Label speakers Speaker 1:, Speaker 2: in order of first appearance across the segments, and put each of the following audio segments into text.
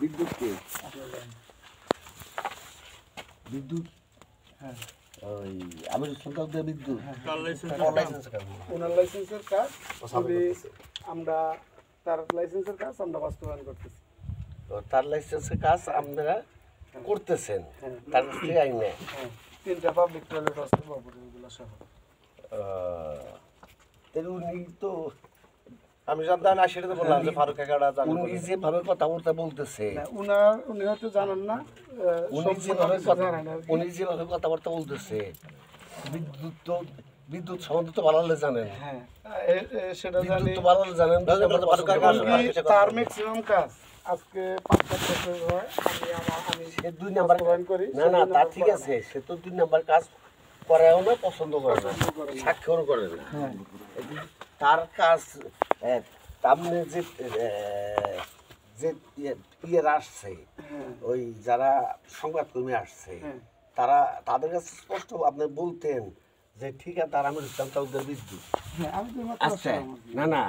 Speaker 1: বিদ্যুৎ কে বিদ্যুৎ
Speaker 2: হ্যাঁ
Speaker 1: ওই আমি সরকার দিয়ে বিদ্যুৎ
Speaker 2: ওনার লাইসেন্সের কাজ আমরা তার লাইসেন্সের কাজ আমরা বাস্তবায়ন করতেছি।
Speaker 1: তার লাইসেন্সের কাজ আপনারা করতেছেন তার কাছ থেকে আইনে
Speaker 2: হ্যাঁ 3টা পাবলিক টয়লেট আছে বাবুরগুলো সহ।
Speaker 1: উনি তো
Speaker 3: আমি জানতাম না, সেটা তো বললাম যে ফারুক কাকাটা জানেন।
Speaker 1: উনি যেভাবে কথাবার্তা বলতেছে
Speaker 2: উনি হয়তো জানেন না,
Speaker 1: উনি যেভাবে কথাবার্তা বলতেছে বিদ্যুৎ সম্বন্ধে তো ভালো হলে জানেন।
Speaker 2: হ্যাঁ সেটা জানি।
Speaker 1: বিদ্যুৎ তো ভালো হলে জানেন।
Speaker 2: তার ম্যাক্সিমাম কাজ আজকে 5 বছর হয় আমি
Speaker 1: সে 2 নাম্বার
Speaker 2: করি।
Speaker 1: না তা ঠিক আছে, সে তো 2 নাম্বার কাজ করেও না, পছন্দ করে না, স্বাক্ষরও করে না। তার কাজ সামনে যে ইয়ের আসছে, ওই যারা সংবাদকর্মী আসছে তারা তাদের কাছে স্পষ্ট আপনি বলতেন যে ঠিক আছে তার আমির ইসলাম তালুকদার বিদ্যুৎ। আচ্ছা না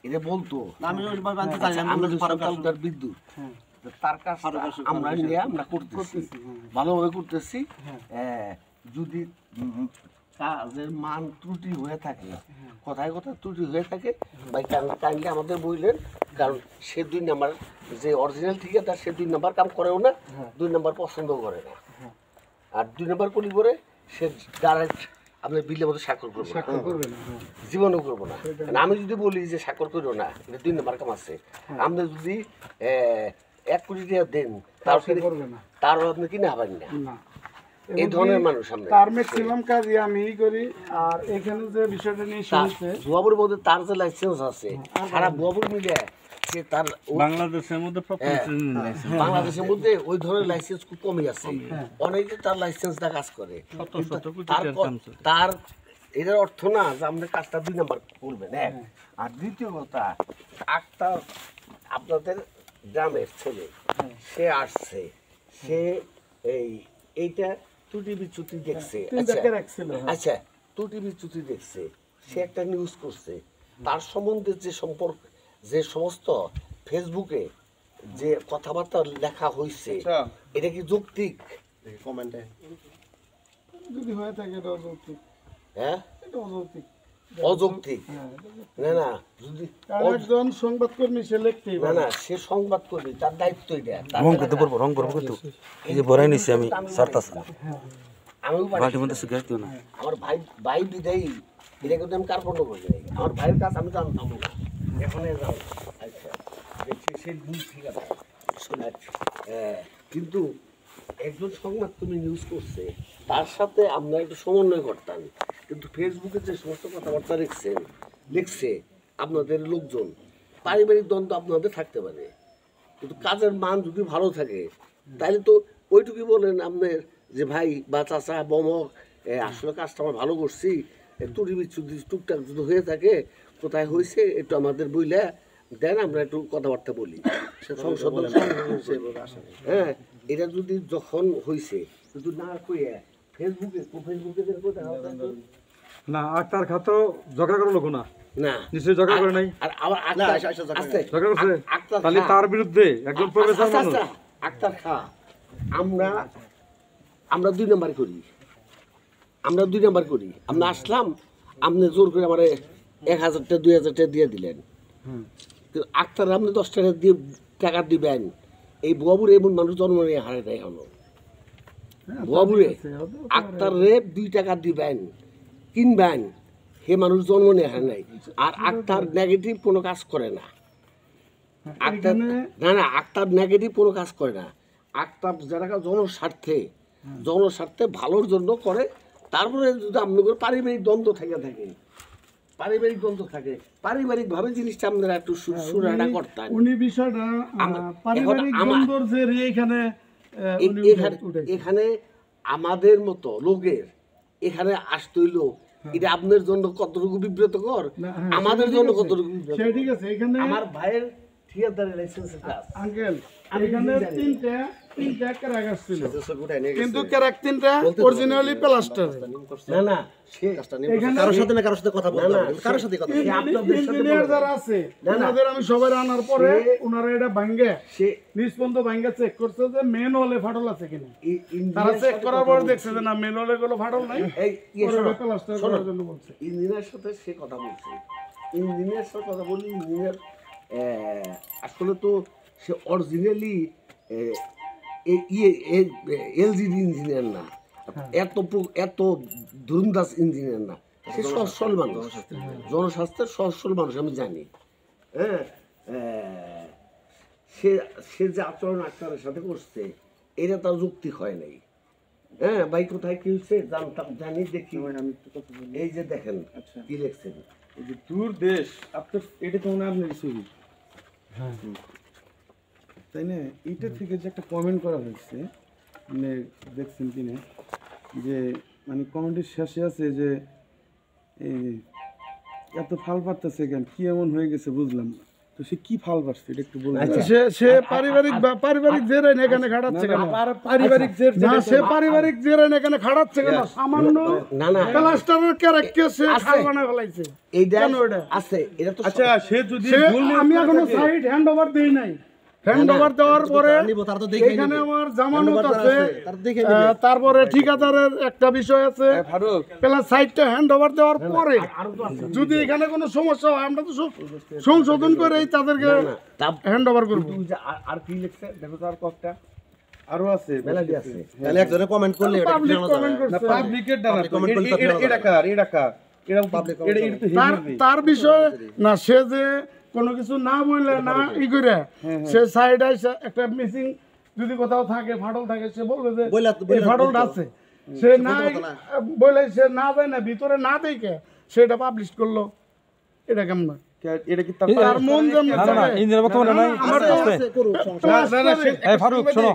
Speaker 1: এটা বলতো আমির ইসলাম তালুকদার বিদ্যুৎ, তার কাজ আমরা নিয়ে আমরা করতেছি, ভালোভাবে করতেছি। যদি কাজের মান ত্রুটি হয়ে থাকে, কথায় ত্রুটি হয়ে থাকে ভাই কাইন্ডলি আমাদের বললেন, কারণ সে 2 নাম্বার যে অরিজিনাল ঠিকাদার সে 2 নাম্বার কাম করেও না, 2 নাম্বার পছন্দ করে না। আর 2 নাম্বার কলি করে সে ডাইরেক্ট আপনার বিলের মধ্যে স্বাক্ষর করবে না, জীবনও করবো না। আমি যদি বলি যে স্বাক্ষর করবো না, এটা 2 নাম্বার কাম আছে, আপনি যদি 1 কোটি টাকা দেন তারও আপনি কিনে হবেন না। এই ধরনের মানুষ আমরা,
Speaker 2: তার ম্যাক্সিমাম কাজই আমিই করি। আর এখানে যে বিষয়টা নিয়ে শুনছে
Speaker 1: বুয়াবুর মধ্যে তার যে লাইসেন্স আছে সারা বুয়াবুর মিলে সে তার
Speaker 4: বাংলাদেশের মধ্যে
Speaker 1: বাংলাদেশের মধ্যে ওই ধরনের লাইসেন্স খুব কমই আছে। অনেকে তার লাইসেন্স দা কাজ করে, তার এটার অর্থ না যে আমরা কাজটা 2 নাম্বার করবেন। আর দ্বিতীয় কথা, আক্তার আপনাদের গ্রামের ছেলে, সে আসছে, সে এইটা ত্রুটি বিচ্যুতি দেখছে। আচ্ছা ত্রুটি বিচ্যুতি দেখছে, সে একটা নিউজ করছে, তার সম্বন্ধে যে সমস্ত ফেসবুকে যে কথাবার্তা লেখা হয়েছে এটা কি যৌক্তিক?
Speaker 3: কমেন্টে
Speaker 2: যদি হয়ে থাকে এটা অযৌক্তিক।
Speaker 1: হ্যাঁ
Speaker 2: এটা অযৌক্তিক,
Speaker 1: অযৌক্তিক না যদি
Speaker 2: একজন সংবাদকর্মী সে লিখতেই
Speaker 1: না সে সংবাদকর্মী, তার দায়িত্ব এটা।
Speaker 4: রং করতে পারবো, রং করবো কিন্তু এই যে বড়াই নিছি আমি সারতাস
Speaker 1: আমিও
Speaker 4: বাটির মধ্যে সুগার দিও না।
Speaker 1: আমার ভাই বিদায়ী এটা কিন্তু আমি কার্পণ্য করি নাই, আমার ভাইয়ের কাছে আমি জানতাম না, এখন জানলাম। আচ্ছা দেখছি সে ভুল ঠিক আছে, কিন্তু একজন সংবাদকর্মী নিউজ করছে, তার সাথে আমরা একটু সমন্বয় করতাম। কিন্তু ফেসবুকে যে সমস্ত কথাবার্তা লিখছে আপনাদের লোকজন, পারিবারিক দ্বন্দ্ব আপনাদের থাকতে পারে, কিন্তু কাজের মান যদি ভালো থাকে তাহলে তো ওইটুকুই বলেন আপনার যে ভাই বা চাচা বমক আসলে কাজটা আমরা ভালো করছি, ত্রুটি বিচ্যুতি টুকটাক যদি হয়ে থাকে, কোথায় হয়েছে একটু আমাদের বইলে দেন, আমরা একটু কথাবার্তা বলি সংসদ। হ্যাঁ এটা যদি যখন হয়েছে কিন্তু না কইয়া ফেসবুকে
Speaker 5: না আক্তার খা তো ঝগড়া করলো না,
Speaker 1: না
Speaker 5: নিশ্চয়ই ঝগড়া করে নাই।
Speaker 1: আর আবার
Speaker 5: ঝগড়া করছে তাহলে তার বিরুদ্ধে একজন প্রফেসর মানুষ।
Speaker 1: আক্তার খা আমরা 2 নাম্বার করি, আমরা আসলাম, আপনি জোর করে আমার 1000 টাকা 2000 টাকা দিয়ে দিলেন, আক্তার আপনি 10 টাকা দিবেন। এই বুয়াবুর এমন মানুষ জন্ম নিয়ে হারে নাই হলো, বুয়াবুরে আক্তার রে 2 টাকা দিবেন কিনবেন, হে মানুষ জন্ম নিয়ে হারে নাই। আর আক্তার নেগেটিভ কোনো কাজ করে না, আক্তার আক্তার নেগেটিভ কোনো কাজ করে না। আক্তার যারা জনস্বার্থে ভালোর জন্য করে। তারপরে যদি আপনাদের পারিবারিক দ্বন্দ্ব থাকে, পারিবারিকভাবে জিনিসটা আপনারা একটু সুরাটা করতেন।
Speaker 2: উনি বিষয়টা পারিবারিক দ্বন্দ্বর যে
Speaker 1: এখানে আমাদের মতো লোকের এখানে আসতে হইলো, এটা আপনার জন্য কতটুকু বিব্রতকর, আমাদের জন্য কতটুকু বিব্রতকর।
Speaker 2: ঠিক আছে, এখানে
Speaker 1: আমার ভাইয়ের ঠিকাদারের লাইসেন্সের কাজ।
Speaker 2: আঙ্কেল
Speaker 1: আমি
Speaker 2: এখানে
Speaker 1: জানি।
Speaker 2: তিনটা ক্র্যাক আসছিল,
Speaker 3: ছবি উঠায় নিয়ে
Speaker 2: কিন্তু
Speaker 3: গেছে।
Speaker 2: ক্র্যাক তিনটা অরিজিনালি প্লাস্টার।
Speaker 1: না না সে
Speaker 3: কাজটা নিয়ে করছে। কারোর সাথে না কারোর সাথে কথা বলতে হবে, কিন্তু কারোর সাথে কথা বলতে হবে।
Speaker 1: আপনাদের সাথে
Speaker 2: ইঞ্জিনিয়ার যারা আছে ওনাদের আমি সবাই আনার পরে ওনারা এটা ভাঙ্গে
Speaker 1: সে
Speaker 2: নিষ্পন্দ ভাঙ্গে চেক করছে যে মেন হলে ফাটল আছে কিনা।
Speaker 1: ইঞ্জিনিয়ার
Speaker 2: তারা চেক করার পর দেখছে যে না মেন হলে কোনো ফাটল নাই,
Speaker 1: এই
Speaker 2: প্লাস্টার করার জন্য বলছে।
Speaker 1: ইঞ্জিনিয়ার সাথে সে কথা বলছে, ইঞ্জিনিয়ার সাথে কথা বলি, ইঞ্জিনিয়ার আসলে তো সে অরিজিনালি এলজিডি ইঞ্জিনিয়ার না, এত ধুরুন্দাস ইঞ্জিনিয়ার না, সে সচ্ছল মানুষ, জনস্বাস্থ্যের সচ্ছল মানুষ আমি জানি। হ্যাঁ, সে যে আচরণ আক্তারের সাথে করছে এটা তার যুক্তি হয় নাই। হ্যাঁ ভাই, কোথায় কি হচ্ছে জানতাম, জানি দেখি। এই যে দেখেন কি লিখছেন,
Speaker 5: এই যে দূর দেশ আপনার, এটা তো মনে হয় আপনার ছবি, তাই না? এইটা থেকে যে একটা কমেন্ট করা হয়েছে, মানে দেখছেন কিনা, যে মানে কমেন্টের শেষে আছে যে এই এত ফাল পারতেছে কেন, কি এমন হয়ে গেছে বুঝলাম না। তো সে কি ফাল পারছে এটা একটু বলবেন?
Speaker 2: সে পারিবারিক জেরাইন এখানে খাটাচ্ছে কেন?
Speaker 5: পারিবারিক জের
Speaker 2: না, সে পারিবারিক জেরাইন এখানে খাটাচ্ছে কেন? সামান্য
Speaker 1: না না
Speaker 2: প্লাস্টারের ক্যারেক্টার সে খাল বানায় ফেলাইছে।
Speaker 1: এইটা
Speaker 2: কেন এটা?
Speaker 1: আছে, এটা তো
Speaker 5: আচ্ছা, সে যদি
Speaker 2: আমি এখনো সাইড হ্যান্ড ওভার দেই নাই। হ্যান্ড ওভার দেওয়ার পরে
Speaker 3: তারা তো দেখে
Speaker 2: এখানে আমার জামানত আছে,
Speaker 3: তারা দেখে
Speaker 2: তারপরে ঠিকাদারের একটা বিষয় আছে,
Speaker 5: ফারুক
Speaker 2: প্লাস সাইডটা হ্যান্ড ওভার দেওয়ার পরে যদি এখানে কোনো সমস্যা হয় আমরা তো সংশোধন করেই তাদেরকে হ্যান্ড ওভার করবো।
Speaker 1: তুই যে আর কি লিখছে দেখো তো, আর কয়েকটা
Speaker 5: আরো আছে,
Speaker 1: মেলাডি আছে।
Speaker 3: তাহলে একজনে কমেন্ট করলে এটা
Speaker 2: পাবলিক
Speaker 3: জানা
Speaker 2: কমেন্ট
Speaker 3: যাবে।
Speaker 5: না
Speaker 2: করছে।
Speaker 5: পাবলিকের দ্বারা তো
Speaker 3: comment করতে হবে,
Speaker 5: এটা কার, এটা কার, এটা
Speaker 3: Public
Speaker 5: এটা এটা তো হেভি
Speaker 2: তার বিষয়ে না, সে যে কোনো কিছু না বললে না ই করে সে সাইড আইসা একটা মিসিং যদি কোথাও থাকে, ফাটল থাকে, সে বলবে যে এই ফাটলটা আছে। সে না বলে, সে না যায় না ভিতরে না দেখে সেটা পাবলিশ করলো, এটা কেমন?
Speaker 5: এটা কি
Speaker 2: তার মন যেমন
Speaker 4: ইঞ্জিনিয়ার বর্তমানে নাই,
Speaker 2: আমার তো
Speaker 4: আছে। এই ফারুক শোনো,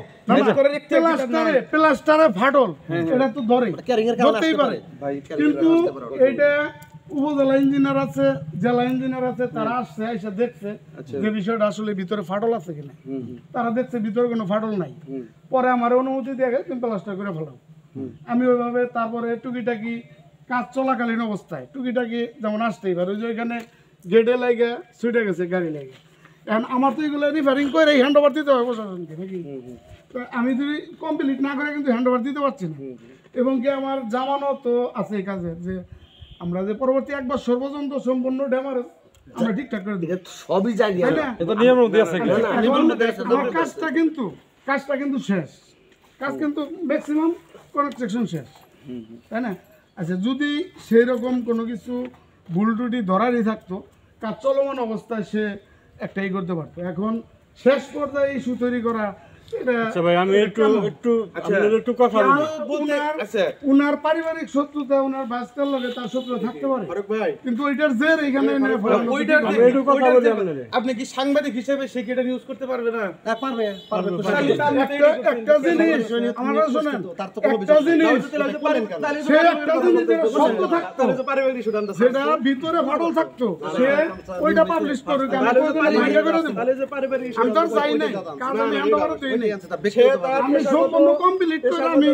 Speaker 2: প্লাস্টারে ফাটল এটা তো ধরে
Speaker 3: ক্যারিং এর কারণে
Speaker 2: ধরতেই
Speaker 3: আসতে
Speaker 2: পারে,
Speaker 3: পারে।
Speaker 2: কিন্তু এইটা উপজেলা ইঞ্জিনিয়ার আছে, জেলা ইঞ্জিনিয়ার আছে, তারা আসছে, এসে দেখছে যে বিষয়টা আসলে ভিতরে ফাটল আছে কিনা। তারা দেখছে ভিতরে কোনো ফাটল নাই, পরে আমার অনুমতি দিয়ে গেছে তুমি প্লাস্টার করে ফেলাও। আমি ওইভাবে তারপরে টুকিটাকি কাজ চলাকালীন অবস্থায় টুকিটাকি যেমন আসতেই পারে, ওই যে ওইখানে গেটে লাগে ছুটে গেছে গাড়ি লাগে, এখন আমার তো এগুলো রিপেয়ারিং করে হ্যান্ড ওভার দিতে হবে প্রশাসনকে নাকি। তো আমি যদি কমপ্লিট না করে কিন্তু হ্যান্ড ওভার দিতে পারছি না, এবং কি আমার জামানত আছে এই কাজে, যে আমরা যে পরবর্তী 1 বছর পর্যন্ত সম্পূর্ণ ড্যামারেজ আমরা ঠিকঠাক করে দিই,
Speaker 1: এটা তো সবই জানি
Speaker 2: তাই
Speaker 1: আমি।
Speaker 2: না?
Speaker 4: এটা নিয়ম মধ্যে আছে কি?
Speaker 2: এখন আমার কাজটা কিন্তু শেষ, কাজ কিন্তু ম্যাক্সিমাম কনস্ট্রাকশন শেষ, তাই না? আচ্ছা, যদি সেই রকম কোনো কিছু ভুল ত্রুটি ধরারই থাকতো, কাজ চলমান অবস্থায় সে একটাই করতে পারতো। এখন শেষ পর্যায়ে ইস্যু তৈরি করা, এটা
Speaker 4: আচ্ছা ভাই, আমি একটু আপনাদের একটু কথা বলি।
Speaker 2: উনার পারিবারিক শত্রুতা, উনার বাচ্চার লগে তার শত্রুতা থাকতে পারে,
Speaker 5: ফারুক ভাই,
Speaker 2: কিন্তু ওইটার জের এখানে এনে ফেলানো
Speaker 5: ওইটার
Speaker 2: ঠিক
Speaker 4: আমি
Speaker 2: না।
Speaker 4: একটু কথা বলি আপনাদের।
Speaker 5: আপনি কি সাংবাদিক হিসেবে সে কি এটা নিউজ করতে পারবে না?
Speaker 3: হ্যাঁ, পারবে পারবে
Speaker 2: একটা জিনিস আমার কথা শোনেন,
Speaker 3: তার তো কোনো
Speaker 2: একটা জিনিস
Speaker 3: বিষয়
Speaker 2: সে একটা জিনিস যেটা সত্য থাকতো,
Speaker 5: পারিবারিক ইস্যু টানতে
Speaker 2: সেটা ভিতরে ফাটল থাকতো, সে ওইটা পাবলিশ করুক, আমি কোনোদিন ভাইঙ্গা করে দেব।
Speaker 5: তাহলে যে পারিবারিক
Speaker 2: আমি তো আর চাই নাই, কাজ আমি হ্যান্ড ওভার দিই নাই,
Speaker 3: তার ব্যক্তিগত ব্যাপার।
Speaker 2: আমি সম্পূর্ণ কমপ্লিট করে আমি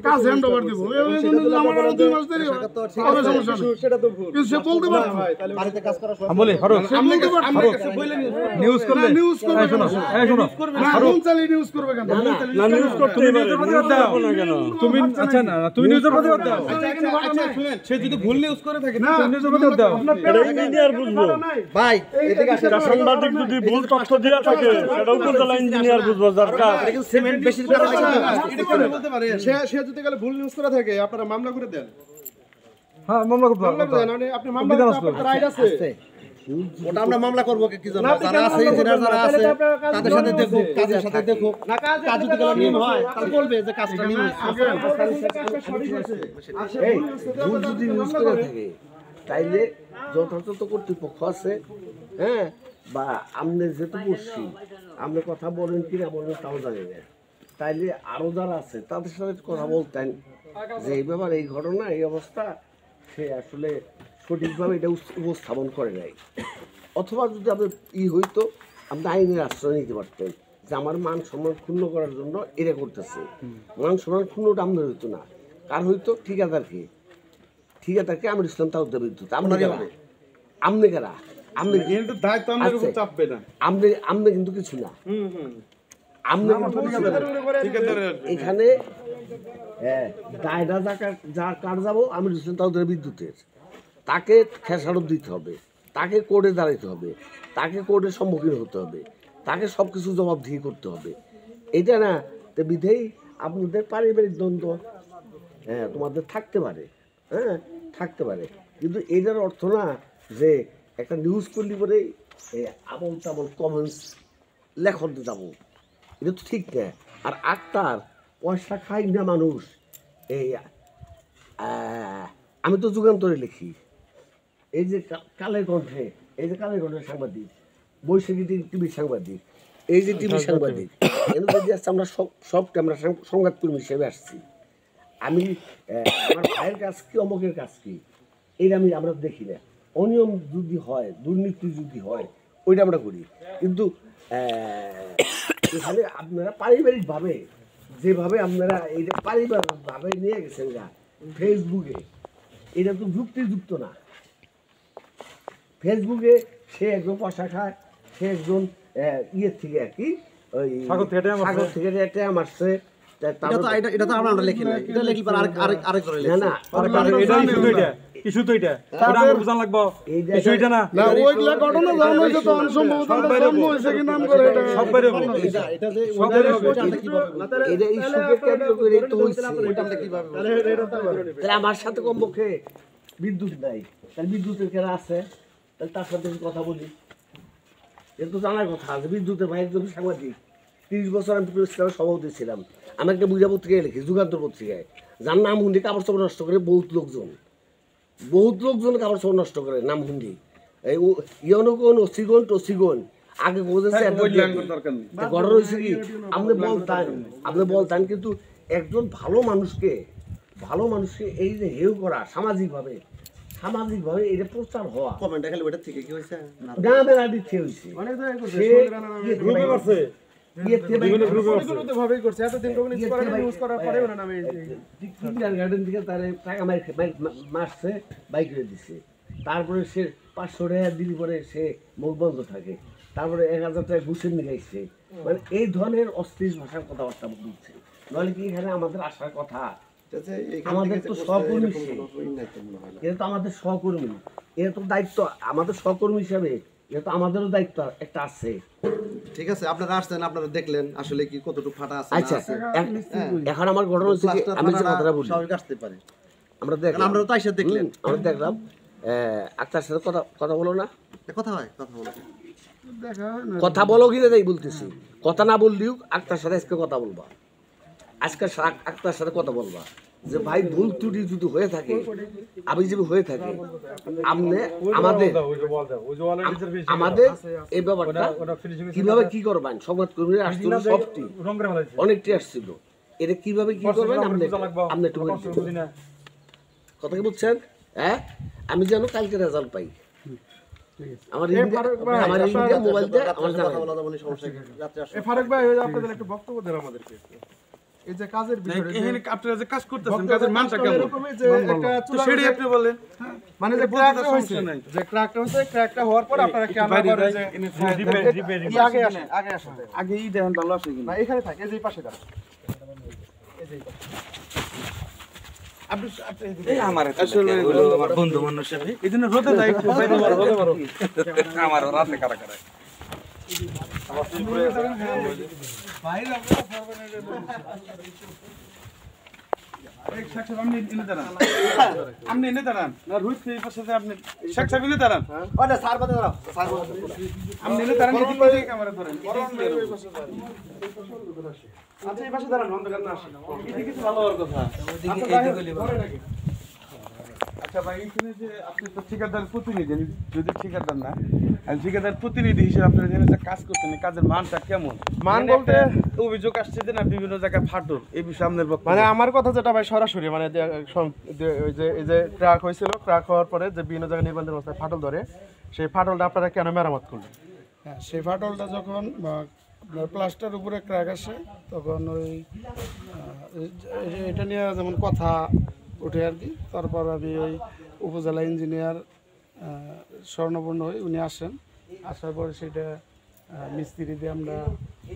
Speaker 2: কাজ হ্যান্ড ওভার দেবো। এই জন্য যদি আমার আরো 2 মাস দেরি হয় কোনো সমস্যা নেই,
Speaker 5: সেটা তো ভুল।
Speaker 2: কিন্তু সে বলতে পারতো,
Speaker 3: বাড়িতে কাজ করার সময়
Speaker 4: আমি বলি ফারুক,
Speaker 2: সে বলতে পারতো
Speaker 4: নিউজ করলে
Speaker 2: নিউজ করবে কেন?
Speaker 4: এই শোনো,
Speaker 2: না, কোন চালি নিউজ করবে কেন?
Speaker 4: না নিউজ করতে নিউজের প্রতিবাদ দাও না কেন? তুমি আচ্ছা না, তুমি নিউজের প্রতিবাদ দাও।
Speaker 5: আচ্ছা শুনেন, সে যদি ভুল নিউজ করে থাকে
Speaker 2: না,
Speaker 4: তুমি নিউজের প্রতিবাদ দাও।
Speaker 2: এটা ইঞ্জিনিয়ার বুঝবো
Speaker 3: ভাই এদিকে আসেন।
Speaker 2: সাংবাদিক
Speaker 4: যদি ভুল তথ্য দিয়া থাকে সেটা উপজেলা ইঞ্জিনিয়ার বুঝবো দরকার।
Speaker 3: এটা কিন্তু সিমেন্ট বেশি করে
Speaker 5: এটা কেন বলতে পারে? সে যদি গেলে ভুল নিউজ করে থাকে, আপনারা মামলা করে দেন।
Speaker 4: হ্যাঁ, মামলা করতে
Speaker 5: মামলা করে দেন, মানে আপনি মামলা করতে আপনার রাইট আছে।
Speaker 3: ওটা আমরা মামলা করবো কি জন্য? যারা আছে ইঞ্জিনিয়ার যারা আছে তাদের সাথে দেখো, কাজের সাথে দেখো, কাজ যদি গেলে নিয়ম হয় তাহলে বলবে যে কাজটা নিয়ম
Speaker 1: এই ভুল যদি ইউজ করে থাকে তাইলে যথাযথ কর্তৃপক্ষ আছে, হ্যাঁ, বা আপনি যেহেতু বসছি আপনি কথা বলেন কি না বলেন তাও জানি না, তাইলে আরও যারা আছে তাদের সাথে কথা বলতেন যে এই ব্যাপার, এই ঘটনা, এই অবস্থা, সে আসলে সঠিকভাবে এটা উপস্থাপন করে নাই। অথবা যদি আপনার হইতো আপনি আইনের আশ্রয় নিতে পারতেন যে আমার মান সম্মান ক্ষুণ্ণ করার জন্য এটা করতেছে। মান সম্মান ক্ষুণ্ণটা আপনার হইতো না, কার হইতো? ঠিকাদারকে আমিরুল ইসলাম তালুকদার বিদ্যুৎ। আপনি কারা? আপনি
Speaker 5: কিন্তু দায়িত্ব আমাদের উপর চাপবে না।
Speaker 1: আপনি কিন্তু কিছু না, আপনি কিন্তু এখানে দায়রা যা কার যাবো আমিরুল ইসলাম তালুকদার বিদ্যুতের, তাকে খেসারত দিতে হবে, তাকে কোর্টে দাঁড়াইতে হবে, তাকে কোর্টের সম্মুখীন হতে হবে, তাকে সব কিছু জবাবদিহি করতে হবে। এটা না তো বিধেই আপনাদের পারিবারিক দ্বন্দ্ব তোমাদের থাকতে পারে, থাকতে পারে, কিন্তু এটার অর্থ না যে একটা নিউজ করলি পরে আবল তাবল কমেন্টস লেখন যাবো, এটা তো ঠিক না। আর আক্তার পয়সা খাই না মানুষ, এই আমি তো যুগান্তরে লিখি, এই যে কালের কণ্ঠে, এই যে কালের কণ্ঠের সাংবাদিক, বৈশাখী টিভির সাংবাদিক, এই যে টিভির সাংবাদিক, যদি আসছে আমরা সবটা আমরা সংবাদকর্মী হিসেবে আসছি। আমি আমার ভাইয়ের কাজ কি, অমকের কাজ কি, এটা আমরা দেখি না। অনিয়ম যদি হয়, দুর্নীতি যদি হয়, ওইটা আমরা করি। কিন্তু এখানে আপনারা পারিবারিকভাবে যেভাবে আপনারা এইটা পারিবারিকভাবে নিয়ে গেছেন গা ফেসবুকে, এটা তো যুক্তিযুক্ত না। ফেসবুকে সে একজন পয়সা খায়, সে একজন ইয়ের থেকে আর কি ওই সাগর থেকে ট্যাম আসছে।
Speaker 3: এটা তো আমরা লিখি না, এটা লিখি পর আরেক করে লিখি
Speaker 1: না
Speaker 4: এটা ইস্যু তো এটা ওটা আমরা বুঝান লাগবে, ইস্যু এটা না
Speaker 2: না ওইগুলা ঘটনা জানো হইছে তো অনসম্ভব জন্ম হইছে কি নাম করে এটা
Speaker 4: সব বাইরে হবে।
Speaker 3: এটা যে ওটা কিভাবে
Speaker 1: এটা ইস্যুকে কেন্দ্র করে তো হইছে।
Speaker 3: ওটা আমরা কিভাবে
Speaker 1: তাহলে আমার সাথে কমপক্ষে বিদ্যুৎ নাই, তাহলে বিদ্যুতের কেনা আছে, তাহলে তার সাথে কথা বলি। এটা তো জানার কথা আছে। বিদ্যুতের ভাই একজন সাংবাদিক, 30 বছর আমি প্রেস ক্লাবের সভাপতি ছিলাম। আমি একটা বুঝা পত্রিকায় লিখি, যুগান্তর পত্রিকায়, যার নাম হুন্দি কাপড় চাপড় নষ্ট করে বহুত লোকজন কাপড় চাপড় নষ্ট করে নাম হুন্দি। এই ইয়নগণ অসিগণ টসিগণ আগে বোঝেছে গড় রয়েছে কি আপনি বলতেন, কিন্তু একজন ভালো মানুষকে এই যে হেউ করা সামাজিকভাবে এটা প্রচার হওয়া
Speaker 3: কমেন্ট খালি ওটা থেকে কি হইছে না
Speaker 1: গ্রামে না দিচ্ছে হয়েছে
Speaker 4: গ্রুপে করছে
Speaker 1: গার্ডেন থেকে তার টাকা মারছে, বাইক করে দিচ্ছে। তারপরে সে 500 টাকা দিলি পরে সে মুখ বন্ধ থাকে, তারপরে 1000 টাকা ঘুষের নিয়ে মানে এই ধরনের অশ্লীল ভাষার কথাবার্তা বলছে। নাহলে কি এখানে আমাদের আসার কথা? আমাদের তো সহকর্মী, এটা তো আমাদের সহকর্মী, এটা তো দায়িত্ব আমাদের সহকর্মী হিসাবে, এটা তো আমাদেরও দায়িত্ব একটা আছে।
Speaker 3: ঠিক আছে, আপনারা আসছেন, আপনারা দেখলেন আসলে কি কতটুকু ফাটা আছে।
Speaker 1: আচ্ছা, এখন আমার ঘটনা হচ্ছে কি, আমি যে কথাটা বলি
Speaker 3: স্বাভাবিক আসতে পারে,
Speaker 1: আমরা দেখলাম,
Speaker 3: আমরা তো আইসা দেখলেন,
Speaker 1: আমরা দেখলাম আক্তার সাথে কথা বলো না,
Speaker 3: কথা হয়, কথা বলো,
Speaker 1: কথা বলো কিনা তাই বলতেছি। কথা না বললেও আক্তার সাথে আজকে কথা বলবা, আজকে আক্তার সাথে কথা বলবা যে ভাই ভুল ত্রুটি যদি হয়ে থাকে, আমি যদি হয়ে থাকে, আমাদের এই ব্যাপারটা কিভাবে কি করবেন, সংবাদকর্মীরা আসছিল, সবটি অনেকটি আসছিল, এটা কিভাবে কি করবেন আপনি একটু কথা কি বলছেন? হ্যাঁ, আমি যেন কালকে রেজাল্ট পাই, আমার মোবাইলটা আমার
Speaker 3: কথা বলা যাবে না, সমস্যা কি? রাতে আসুন।
Speaker 5: ফারুক ভাই, আপনাদের একটা বক্তব্য দেন আমাদেরকে। এই যে কাজের বিষয়,
Speaker 4: এখানে আপনারা যে কাজ করতেছেন, কাজের মানটা কেমন
Speaker 5: যে একটা চুলা
Speaker 4: সেটাই আপনি বলেন।
Speaker 5: মানে যে ক্র্যাকটা হইছে, ক্র্যাকটা হওয়ার পর আপনারা কেন করে যে আগে আসেন, আগেই দেখেন ভালো আছে কিনা। না, এখানে থাকে, এই যে পাশে দাঁড়ান, এই যে
Speaker 4: এই আমার আসলে আমার বন্ধু মানুষ আমি এইজন্য রোদে যাই, একটু বাইরে রোদে মারো আমার রাতে কারা আপনি এনে দাঁড়ান না, রুইত এই পাশে আপনি শেখ সাহেব এনে দাঁড়ান,
Speaker 3: ওটা স্যার বাদে দাঁড়াও, স্যার
Speaker 4: আপনি এনে দাঁড়ান, এদিক থেকে ক্যামেরা ধরেন।
Speaker 5: আচ্ছা, এই পাশে দাঁড়ান, অন্ধকার না আসে,
Speaker 4: এদিকে তো ভালো হওয়ার কথা। আচ্ছা ভাই, এইখানে যে আপনি তো ঠিকাদার প্রতিনিধি, যদি ঠিকাদার না, আর ঠিকাদার প্রতিনিধি হিসেবে আপনারা যেন যে কাজ করতেন, এই কাজের মানটা কেমন?
Speaker 5: মান বলতে
Speaker 4: অভিযোগ আসছে যে না বিভিন্ন জায়গায় ফাটল, এই বিষয়ে আপনার বক্তব্য।
Speaker 5: মানে আমার কথা যেটা ভাই সরাসরি, মানে এই যে ক্র্যাক হয়েছিল, ক্র্যাক হওয়ার পরে যে বিভিন্ন জায়গায় নির্মাণ ব্যবস্থায় ফাটল ধরে, সেই ফাটলটা আপনারা কেন মেরামত করলেন?
Speaker 2: হ্যাঁ, সেই ফাটলটা যখন আপনার প্লাস্টার উপরে ক্র্যাক আসে তখন ওই এটা নিয়ে যেমন কথা উঠে আর কি। তারপর আমি ওই উপজেলা ইঞ্জিনিয়ার স্বর্ণপূর্ণ হই, উনি আসেন, আসার পরে সেটা মিস্ত্রি দিয়ে আমরা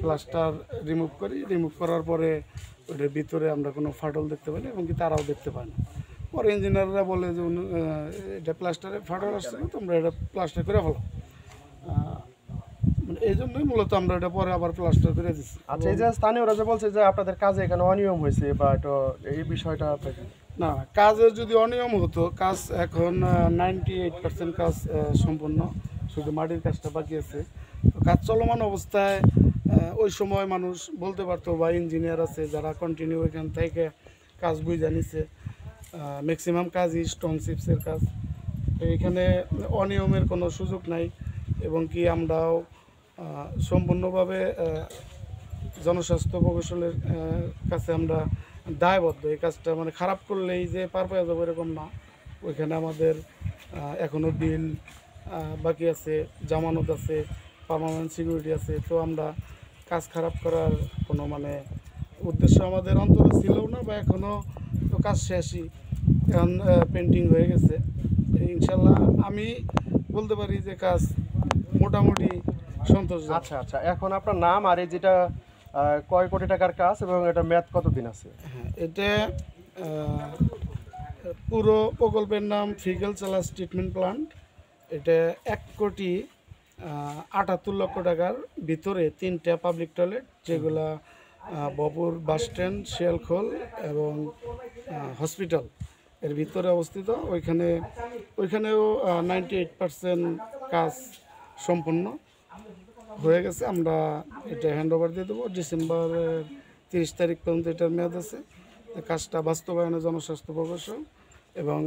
Speaker 2: প্লাস্টার রিমুভ করি। রিমুভ করার পরে ওটার ভিতরে আমরা কোনো ফাটল দেখতে পাই না এবং কি তারাও দেখতে পাই না। পরে ইঞ্জিনিয়াররা বলে যে এটা প্লাস্টারে ফাটল আসছে না, তোমরা এটা প্লাস্টার করে ফেলো। এই জন্যই মূলত আমরা এটা পরে আবার প্লাস্টার করে দিচ্ছি।
Speaker 3: আচ্ছা, এই যে স্থানীয়রা যে বলছে যে আপনাদের কাজে এখানে অনিয়ম হয়েছে বা এটা এই বিষয়টা
Speaker 2: না, কাজের যদি অনিয়ম হতো, কাজ এখন 98% কাজ সম্পূর্ণ, শুধু মাটির কাজটা বাকি আছে। তো কাজ চলমান অবস্থায় ওই সময় মানুষ বলতে পারতো বা ইঞ্জিনিয়ার আছে যারা কন্টিনিউ এখান থেকে কাজ বুঝে নিছে। ম্যাক্সিমাম কাজই স্টোন চিপসের কাজ। তো এখানে অনিয়মের কোনো সুযোগ নাই এবং কি আমরাও সম্পূর্ণভাবে জনস্বাস্থ্য প্রকৌশলের কাছে আমরা দায়বদ্ধ। এই কাজটা মানে খারাপ করলেই যে পার পেয়ে যাবো এরকম না। ওইখানে আমাদের এখনও বিল বাকি আছে, জামানত আছে, পার্মানেন্ট সিকিউরিটি আছে। তো আমরা কাজ খারাপ করার কোনো মানে উদ্দেশ্য আমাদের অন্তরে ছিল না বা এখনও তো কাজ শেষই, এখন পেন্টিং হয়ে গেছে। ইনশাল্লাহ আমি বলতে পারি যে কাজ মোটামুটি সন্তোষ।
Speaker 3: আচ্ছা আচ্ছা, এখন আপনার নাম আর এই যেটা কয় কোটি টাকার কাজ এবং এটা মেয়াদ কতদিন আছে?
Speaker 2: হ্যাঁ, এটা পুরো প্রকল্পের নাম ফিকেল চালাস ট্রিটমেন্ট প্লান্ট। এটা 1,78,00,000 টাকার ভিতরে 3টা পাবলিক টয়লেট, যেগুলা বপুর বাস স্ট্যান্ড, শিয়ালখোল এবং হসপিটাল এর ভিতরে অবস্থিত। ওইখানেও 98% কাজ সম্পূর্ণ হয়ে গেছে। আমরা এটা হ্যান্ড ওভার দিয়ে দেবো। ডিসেম্বরের 30 তারিখ পর্যন্ত এটার মেয়াদ আছে। কাজটা বাস্তবায়নে জনস্বাস্থ্য প্রকৌশল এবং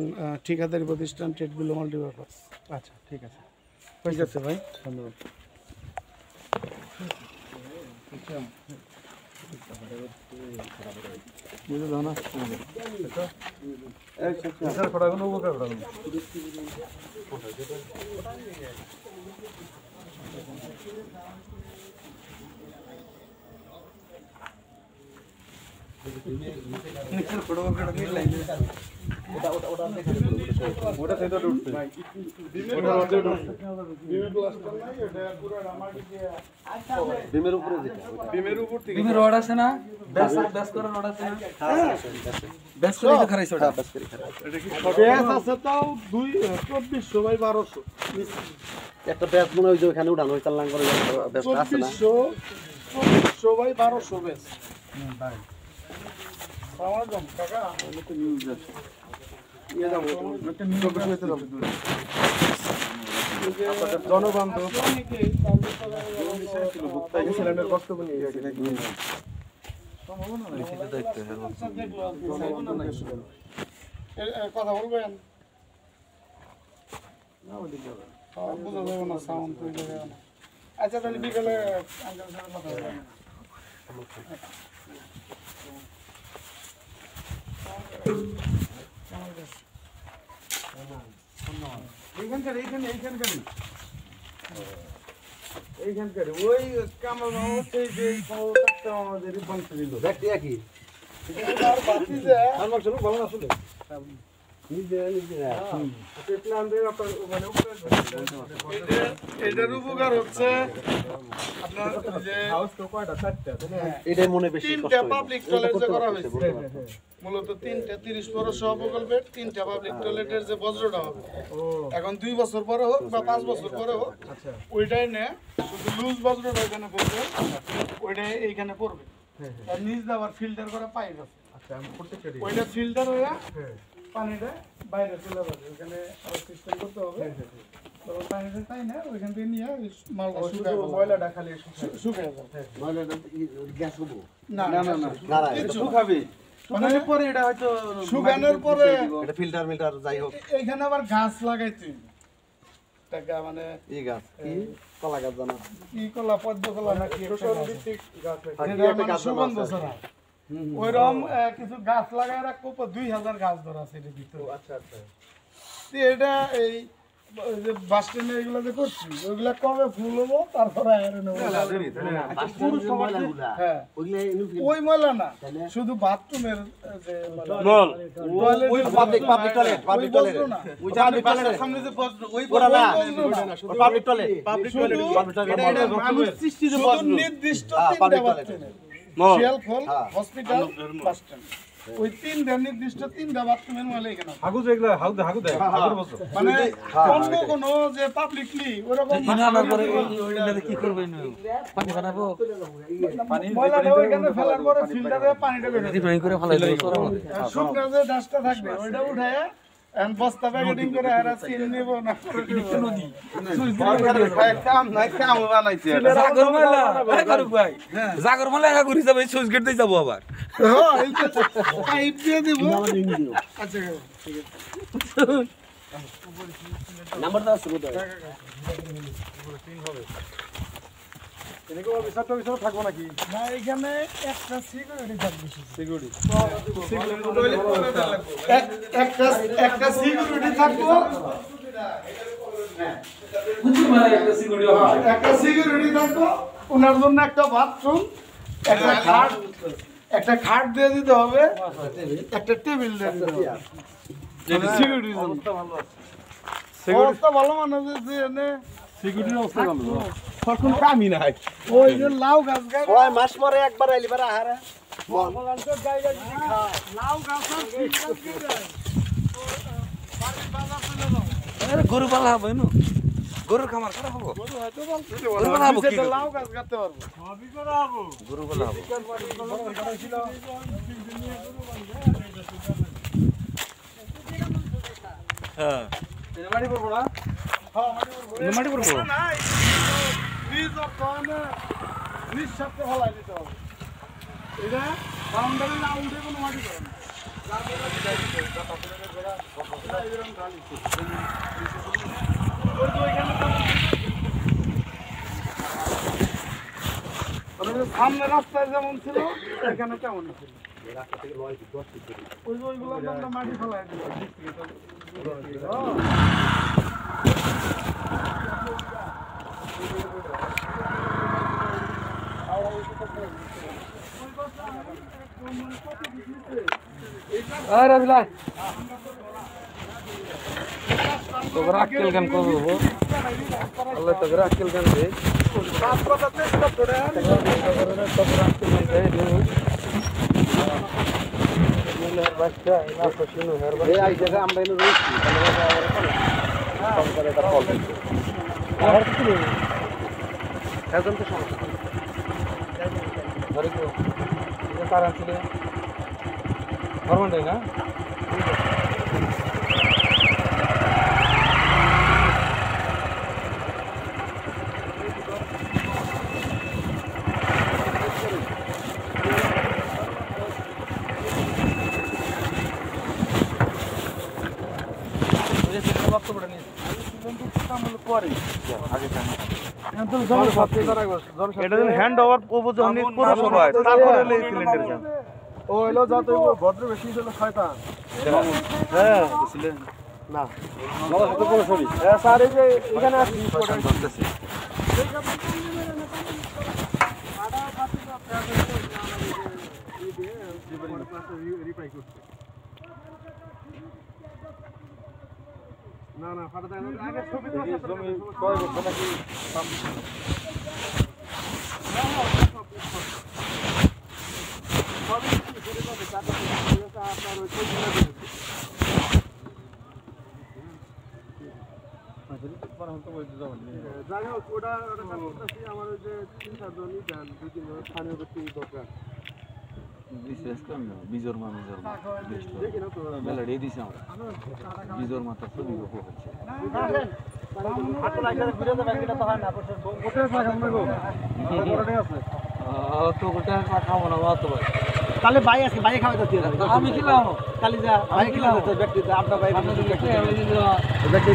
Speaker 2: ঠিকাদারি প্রতিষ্ঠান ট্রেডগুলো মাল্টিপারপাস।
Speaker 3: আচ্ছা, ঠিক আছে,
Speaker 2: ঠিক আছে ভাই,
Speaker 3: ধন্যবাদ।
Speaker 2: বিমের উপর থেকে
Speaker 6: বিমের রড আছে না, ব্যাস করার রড আছে না, ব্যাস করে তো খারাইছে ওটা।
Speaker 2: ব্যাস আছে তাও 2400 বাই 1200।
Speaker 3: একটা ব্যাস মনে হয় যে ওখানে উঠানো ওই চাল্লাং করে ব্যাসটা আছে না,
Speaker 2: 2400 বাই 1200 ব্যাস। ভাই আমার জম কাকা আমি তো নিউজ আছে ইয়ে যাব একটা নিউজ হইতে যাবে জনবান্ধব অনেকে তাদের ছেলেমেয়ের বক্তব্য নিয়ে গেছে সম্ভাবনা নাই সেটা দেখতে কথা বলবেন না ওদিকে বুঝা যাবে না সাউন্ড তো যাবে না। আচ্ছা তাহলে বিকেলে আঙ্কেল সাথে কথা বলবেন। এইখানকার ওই কামাল হচ্ছে যে আমাদের বংশ দিল
Speaker 3: ব্যক্তি একই
Speaker 2: এটার উপকার হচ্ছে আপনার যে
Speaker 3: এটাই মনে বেশি
Speaker 2: তিনটা পাবলিক টয়লেট যে করা হয়েছে মূলত 3টা 30 বছর সহ প্রকল্পের 3টা পাবলিক টয়লেটের যে বজ্রটা হবে এখন 2 বছর পরে হোক বা 5 বছর পরে হোক ওইটাই নে শুধু লুজ বজ্রটা এখানে পড়বে, ওইটাই এইখানে পড়বে। আর নিচ দিয়ে আবার ফিল্টার করা পাইপ আছে, ওইটা ফিল্টার হয়ে পানিটা বাইরে চলে যাবে। ওইখানে আবার সিস্টেম করতে হবে, তখন পানিটা তাই না ওইখান থেকে নিয়ে মালটা শুকায় ময়লাটা খালি শুকায় যাবে।
Speaker 3: ময়লাটা গ্যাস হবো
Speaker 2: না না না
Speaker 3: না
Speaker 2: শুকাবে মানে পরে এটা হয়তো শুকানোর পরে
Speaker 3: এটা ফিল্টার মিল্টার যাই হোক
Speaker 2: এইখানে আবার গাছ লাগাইতে টাকা মানে
Speaker 3: এই গাছ কি কলা গাছ জানা
Speaker 2: কি কলা পদ্ম কলা নাকি শোষণ ভিত্তিক গাছ
Speaker 3: গাছ
Speaker 2: সুগন্ধ ছড়া ওইরকম কিছু গাছ লাগায় রাখবো 2000 গাছ ধরা আছে এর ভিতরে। আচ্ছা আচ্ছা, এটা এই ওই যে বাস স্ট্যান্ডে এগুলো যে করছি ওইগুলা কবে ফুল হবো তারপরে আয়রন নেবো হ্যাঁ ওই ময়লা না শুধু বাথরুমের যে
Speaker 3: ওই পাবলিক টয়লেট
Speaker 2: না
Speaker 3: ওই পাবলিক সামনে যে ওই ওটা না পাবলিক টয়লেট
Speaker 2: মানুষ
Speaker 3: সৃষ্টিতে
Speaker 2: শুধু নির্দিষ্ট তিনটা বাথরুমে শিয়ালখোল হসপিটাল বাস স্ট্যান্ড ওই তিনটা নির্দিষ্ট তিনটা বাথরুমের ময়লা এখানে আছে।
Speaker 4: হাগু যেগুলো হাগু দেয় হাগুর বসো
Speaker 2: মানে অন্য কোনো যে পাবলিকলি ওরকম
Speaker 6: ইনানার পরে ওইটাতে কি করবেন পানি বানাবো
Speaker 2: ময়লাটা ওইখানে ফেলার পরে ফিল্টারে পানিটা বের হবে
Speaker 6: পানি করে ফেলাই দেবো সরের মধ্যে
Speaker 2: শুকনো যে ডাস্টটা থাকবে ওইটা উঠায় বস্তা প্যাকেটিং করে আর চিন নিব না
Speaker 4: কাম নাই কাম বানাইছে
Speaker 6: জাগর মালা কারু ভাই জাগর মালা একা ঘুরে যাবে সুইচ গেট দিয়ে যাবো আবার
Speaker 2: হ্যাঁ এই তো পাইপ দিয়ে দিব আচ্ছা ঠিক আছে
Speaker 3: নাম্বারটা আছে বোধহয়
Speaker 4: থাকবো নাকি
Speaker 2: না এখানে একটা সিকিউরিটি থাকবে একটা সিকিউরিটি থাকবো একটা সিকিউরিটি থাকবো ওনার জন্য একটা বাথরুম একটা খাট দিয়ে দিতে হবে একটা টেবিল দিয়ে দিতে হবে সিকিউরিটির জন্য অবস্থা ভালো মানে যে এনে
Speaker 4: সিকিউরিটির অবস্থা ভালো তখন কামই নাই
Speaker 2: ওই যে লাউ গাছ গাছ
Speaker 3: ওই মাস পরে একবার আইলি পারে আহারে
Speaker 2: লাউ গাছ আর সিম গাছ কি দেয়? বাড়ির বাজার চলে যাও।
Speaker 6: আরে গরু পালা হবে না গরুর খামার করা হবো
Speaker 2: গরু হয়তো বলতে
Speaker 6: গরু পালা হবো কি
Speaker 2: নিচেতে লাউ গাছ গাঁথতে পারবো সবই করা হবো
Speaker 6: গরু পালা হবো হ্যাঁ
Speaker 4: মাটি পড়বো না
Speaker 6: মাটি করবো
Speaker 2: নাই বীজ অর্থায়নে নিঃস্বার্থে ফলাই দিতে হবে এটা বাউন্ডারি না উঠে কোনো মাটি করে না সামনে রাস্তায় যেমন ছিল এখানে তেমন ছিল ওই যে ওইগুলো আমরা মাটি ফেলাই দিলাম
Speaker 6: আরে বিলাই তো রাখকেল গান করবো আল্লাহ তো রাখকেল গান দে
Speaker 3: এই আইজাকে আমরা এনে রয়েছি
Speaker 6: এখন তো সমস্যা ধরে কেউ তার ছিল গভর্নমেন্ট না বক্তব্যটা নিয়ে
Speaker 4: এটা যদি হ্যান্ড ওভার উপযোগী পৌরসভা হয় তারপরে এই সিলিন্ডার কেন
Speaker 2: ও হলো যত ভদ্র বেশি হলো শয়তান
Speaker 4: হ্যাঁ বুঝলেন
Speaker 3: না বাবা কত বড় সরি
Speaker 2: স্যার এই যে এখানে আসি
Speaker 6: বলতেছি
Speaker 2: না না ফাটা আগে ছবি
Speaker 4: জমি কয় বছর নাকি
Speaker 2: যাই হোক ওটা আমার ওই যে 3-4 জনই দেন 2-3 জন স্থানীয় ব্যক্তি দরকার
Speaker 6: বিশেষ করে বিজোর মা মেলাড়ি দিছি আমরা বিজোর মাথা ছবি গো হচ্ছে তো গোটা খাবো না অত ভাই
Speaker 3: তাহলে ভাই আছে ভাই খাওয়া যাচ্ছে
Speaker 6: আমি খেলাম
Speaker 3: কালি যা ভাই খেলা যাচ্ছে ব্যক্তি আপনার ভাই ব্যক্তি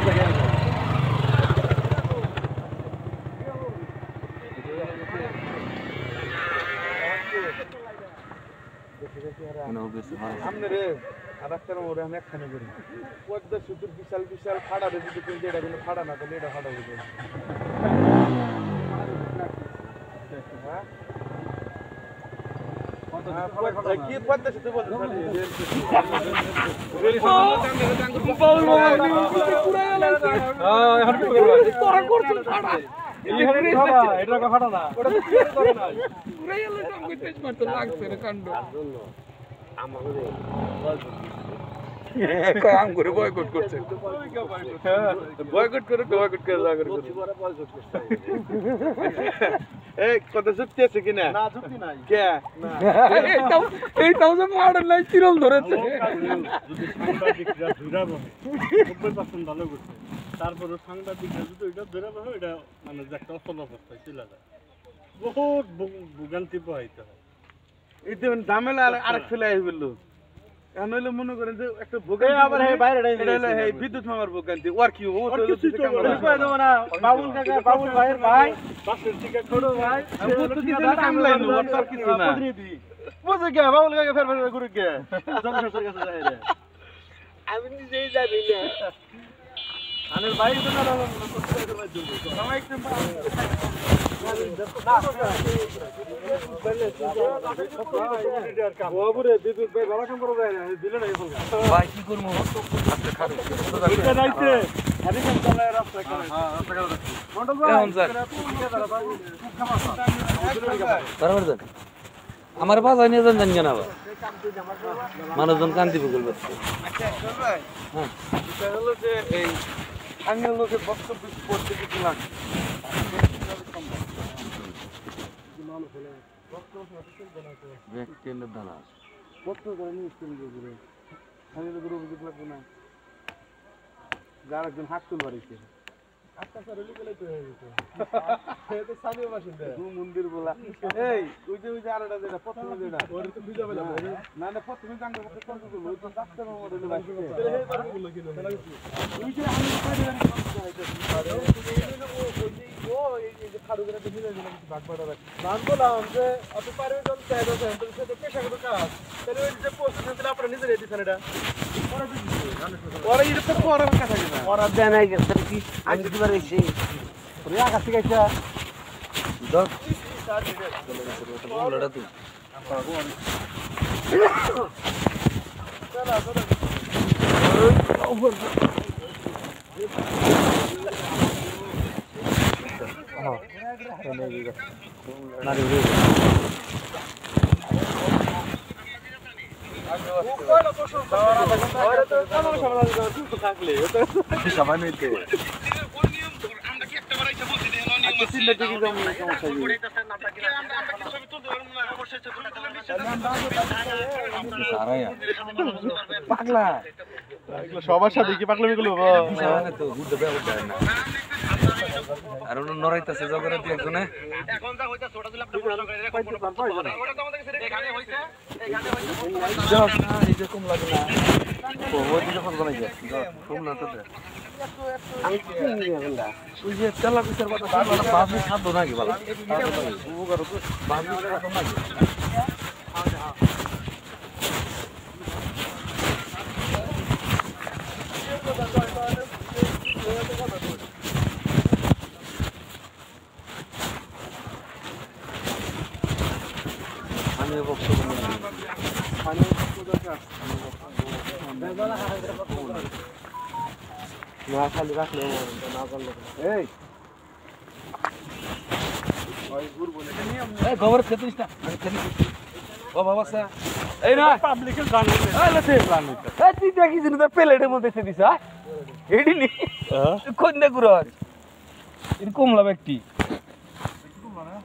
Speaker 6: মানে ওকে
Speaker 4: সামনে রে আর একটা ওরে আমি একখানে করি পদ্মা সেতুর বিশাল বিশাল ফাড়া রে যদি কিন্তু এটা কিন্তু ফাড়া না তাহলে এটা ফাড়া হবে কি পদ্মা সেতু বলতে বয়কট করছে বয়কট করে এই কত যুক্তি আছে কিনা না যুক্তি নাই কে এইটাও যে মডেল নাই চিরল ধরেছে
Speaker 5: যদি সাংবাদিকরা ধরে বসে 90% ভালো করছে তারপরে সাংবাদিকরা যদি এটা ধরে বসে এটা মানে একটা অচল অবস্থায় চলে যায় বহুত ভোগান্তি পাইতে হয়
Speaker 4: এই যে ঝামেলা আরেক ফেলে আসবেল এখন হইলে মনে করেন যে একটা ভোগান্তি আবার বিদ্যুৎ মামার ভোগান্তি ওর কি ও তো দেবো না বাবুল কাকা বাবুল ভাইয়ের ভাই
Speaker 5: বাসের টিকা ছোড়ো ভাই
Speaker 4: টাইমলাইন ওর তো কিছু না বুঝে কে বাবুল কাকা ফের ফের করে কে জনসংখ্যার কাছে যায় রে আমি নিজেই জানি না আনের ভাই তো না সময় একটু বাবুরে বিদ্যুৎ ভাই ভালো কাম করে দিলে না
Speaker 6: ভাই কি করবো আচ্ছা খাবে
Speaker 4: এটা নাইছে আরে কাম চালায় রাস্তা করে হ্যাঁ রাস্তা করে মন্ডল ভাই
Speaker 6: এখন স্যার বরাবর দেন আমার বাসা নিয়ে যান জানি না মানুষজন কান্তি বগল করছে
Speaker 4: আচ্ছা ভাই হ্যাঁ এটা হলো যে এই স্থানীয় লোকের বক্তব্য পড়তে কিছু লাগে
Speaker 6: ব্যক্তির দানা
Speaker 4: কত করে নিউজ করে স্থানীয় লোকের অভিযোগ লাগবে না যার একজন হাত তুল বাড়িতে মন্দির বলা এই ওই যে আরেকটা যেটা প্রথমে যেটা না না প্রথমে জানতে করতে করতে ওই তো ডাক্তার মডেল
Speaker 1: ওরা দেয় নাই গেছে কি আমি দিবার এসে আকাশ থেকে আইসা
Speaker 6: পাগলা
Speaker 4: সবার সাথে কি পাগলামি গুলো
Speaker 6: তো ঘুরতে ব্যবহার যায় না আর অন্য নড়াইতেছে জগরে দিয়ে একজনে
Speaker 7: এখন যা হইতাছে ওটা দিলে আপনি প্রশ্ন করে রেখে কোনো ওটা তো আমাদের কাছে এখানে হইছে
Speaker 6: এই যে কম লাগে না ওই দিকে ফোন বানাইছে কম না তো
Speaker 1: আমি কি নিয়ে গেলা
Speaker 6: ওই যে তেলা পিসার কথা বাবু খাদ্য নাকি বলা বাবু খাদ্য নাকি পানীয় বক্তব্য
Speaker 1: না খালি রাখলে না করলে এই
Speaker 6: এই গোবর খেতিস না আমি খেলি ও বাবা স্যার এই না
Speaker 5: পাবলিকের জানে
Speaker 6: এই লতে জানি এই তুই দেখিস না প্লেটের মধ্যে সে দিছ এডি নি কোন দে গুরর ইন কমলা ব্যক্তি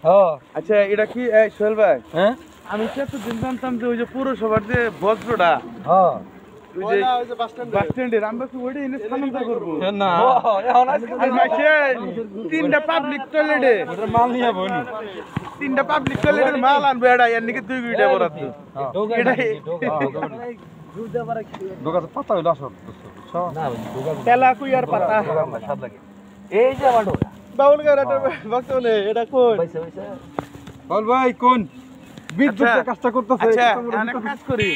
Speaker 6: হ্যাঁ
Speaker 4: আচ্ছা এটা কি সোহেল ভাই
Speaker 6: হ্যাঁ
Speaker 4: আমি কি এতদিন জানতাম যে ওই যে পৌরসভার যে বজ্রটা
Speaker 6: হ্যাঁ
Speaker 4: ওই যে বাস স্ট্যান্ডের আমরা কি ওইটা এনে স্থানান্তর করবো
Speaker 6: না এখন
Speaker 4: আর মাসে তিনটা পাবলিক টয়লেটে
Speaker 5: মাল নিয়ে বনি
Speaker 4: তিনটা পাবলিক টয়লেটের মাল আনবে এটা এর নিকে 2 কোটি বরাদ্দ এটাই
Speaker 5: দোকানে পাতা হইলো আসল
Speaker 6: না
Speaker 4: তেলা কুইয়ার পাতা
Speaker 6: স্বাদ লাগে এই যে আমার ঢোকা
Speaker 4: বাউল গারাটার বক্তব্য নেই এটা কোন
Speaker 6: পয়সা পয়সা
Speaker 5: বল ভাই কোন বিদ্যুৎ কাজটা করতেছে
Speaker 6: আচ্ছা আমি একটা কাজ করি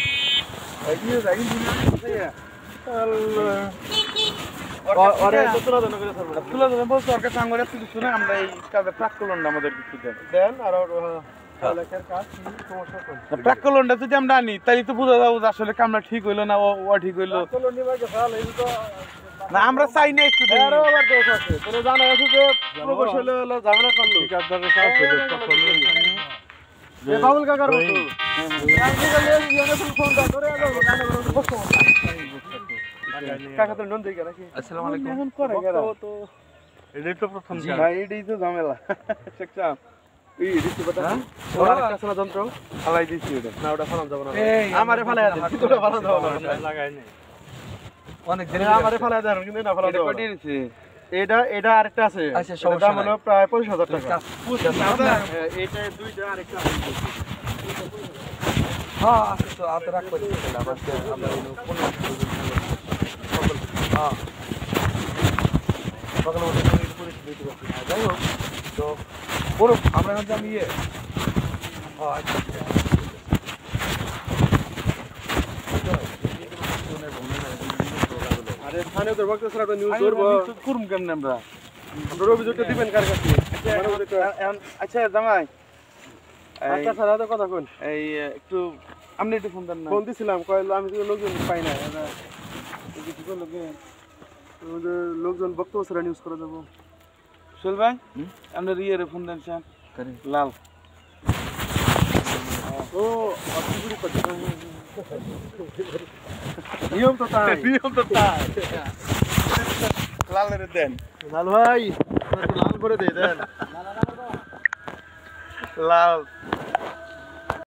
Speaker 6: আমরা এই কাজে প্রাক্কলনটা আমাদের কিছু দেন আর প্রাক্কলনটা যদি আমরা আনি তাই তো বোঝা যাবো যে আসলে কামটা ঠিক হইলো না ও ঠিক হইলো না আমরা চাই না একটু
Speaker 4: জানা গেছে যে প্রকৌশলী হলো ঝামেলা করলো বাবুল কাকার মতো কাকা তো নন দেখে নাকি
Speaker 6: আসসালামু আলাইকুম
Speaker 4: এখন করে গেরা তো এটাই তো প্রথম ভাই এটাই তো ঝামেলা চেকচাম এই রিসিভারটা ওরা একটা সালা যন্ত্র ফালাই দিছি ওটা না ওটা ফালান যাব না আমারে ফালাই আছে ভিতরে ফালান যাব না লাগাই নাই
Speaker 6: অনেক দেরি
Speaker 4: আমারে ফালাই দেন কিন্তু না ফালান যাব
Speaker 6: কত দিয়েছে
Speaker 4: এটা আরেকটা আছে
Speaker 6: আচ্ছা সমস্যা
Speaker 4: দাম হলো প্রায় 25000 টাকা
Speaker 7: এটা দুইটা আরেকটা
Speaker 6: হ্যাঁ আছে তো আপনি রাখ করে দিতে আমরা হ্যাঁ সকালে ওটা পরিস্থিতি যাই হোক তো বলো আমরা এখন আমি আচ্ছা
Speaker 4: আরে স্থানীয় তো বক্তা স্যার নিউজ করব
Speaker 6: করুম কেমনে আমরা
Speaker 4: আমরা অভিযোগটা দিবেন কার কাছে
Speaker 6: আচ্ছা জামাই
Speaker 4: আচ্ছা স্যার আদা কথা কোন
Speaker 6: এই একটু আপনি একটু ফোন দেন না
Speaker 4: ফোন দিছিলাম কইলো আমি তো লোকজন পাই না কিছু করলো কি লোকজন বক্তব্য স্যার নিউজ করে দেবো
Speaker 6: সোহেল ভাই আপনার ইয়ে ফোন দেন স্যার লাল
Speaker 4: ও নিয়ম তো তাই
Speaker 6: লালের দেন
Speaker 4: লাল ভাই লাল করে দেন
Speaker 6: লাল